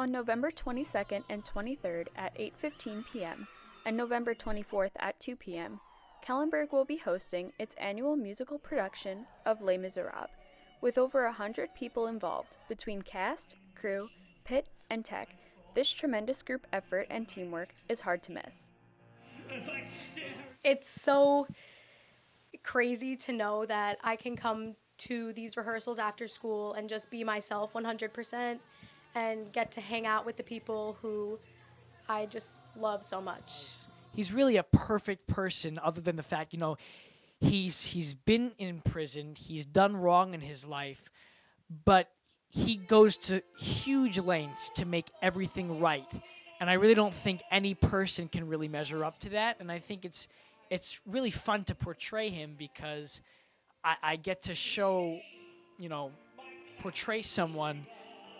On November 22nd and 23rd at 8:15 p.m. and November 24th at 2 p.m., Kellenberg will be hosting its annual musical production of Les Misérables, with over 100 people involved between cast, crew, pit, and tech. This tremendous group effort and teamwork is hard to miss. It's so crazy to know that I can come to these rehearsals after school and just be myself 100% and get to hang out with the people who I just love so much. He's really a perfect person, other than the fact, he's been in prison, he's done wrong in his life, but he goes to huge lengths to make everything right. And I really don't think any person can really measure up to that. And I think it's really fun to portray him because I get to portray someone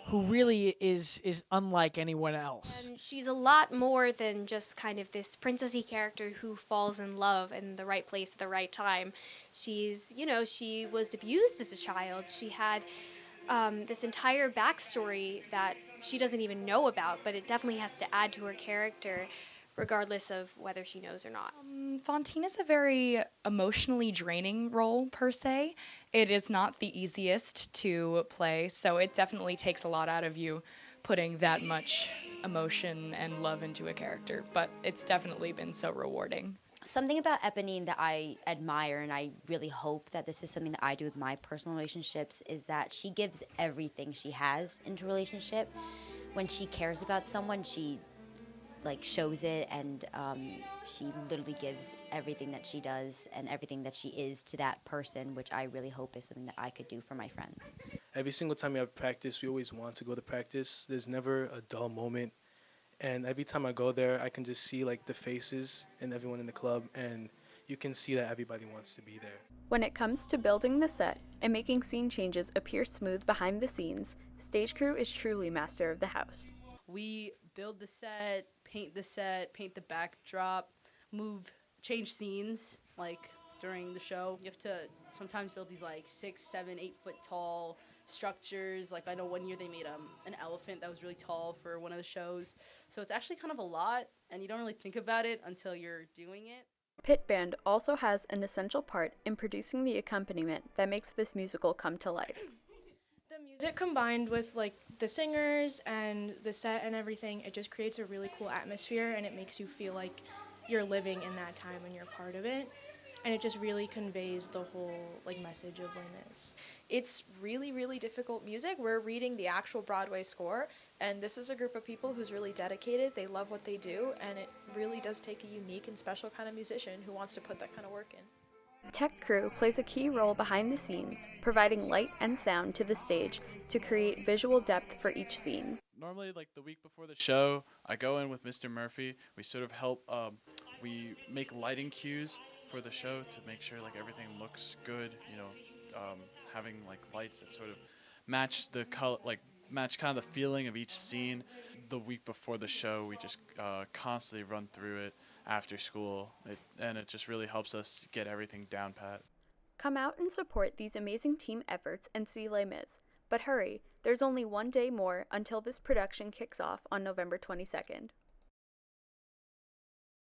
who really is unlike anyone else. And she's a lot more than just kind of this princessy character who falls in love in the right place at the right time. She was abused as a child. She had this entire backstory that she doesn't even know about, but it definitely has to add to her character regardless of whether she knows or not. Fantine is a very emotionally draining role, per se. It is not the easiest to play, so it definitely takes a lot out of you putting that much emotion and love into a character, but it's definitely been so rewarding. Something about Eponine that I admire, and I really hope that this is something that I do with my personal relationships, is that she gives everything she has into a relationship. When she cares about someone, she shows it, and she literally gives everything that she does and everything that she is to that person, which I really hope is something that I could do for my friends. Every single time we have practice, we always want to go to practice. There's never a dull moment. And every time I go there, I can just see the faces and everyone in the club, and you can see that everybody wants to be there. When it comes to building the set and making scene changes appear smooth behind the scenes, stage crew is truly master of the house. We build the set, paint the backdrop, change scenes during the show. You have to sometimes build these 6, 7, 8 foot tall structures. I know one year they made an elephant that was really tall for one of the shows. So it's actually kind of a lot, and you don't really think about it until you're doing it. Pit band also has an essential part in producing the accompaniment that makes this musical come to life. The music combined with the singers and the set and everything, it just creates a really cool atmosphere, and it makes you feel like you're living in that time and you're part of it. And it just really conveys the whole message of Les Mis. It's really, really difficult music. We're reading the actual Broadway score, and this is a group of people who's really dedicated. They love what they do, and it really does take a unique and special kind of musician who wants to put that kind of work in. Tech crew plays a key role behind the scenes, providing light and sound to the stage to create visual depth for each scene. Normally, the week before the show, I go in with Mr. Murphy. We sort of help, we make lighting cues for the show to make sure everything looks good, having lights that sort of match the color, match kind of the feeling of each scene. The week before the show, we just constantly run through it after school, and it just really helps us get everything down pat. Come out and support these amazing team efforts and see Les Mis. But hurry, there's only one day more until this production kicks off on November 22nd.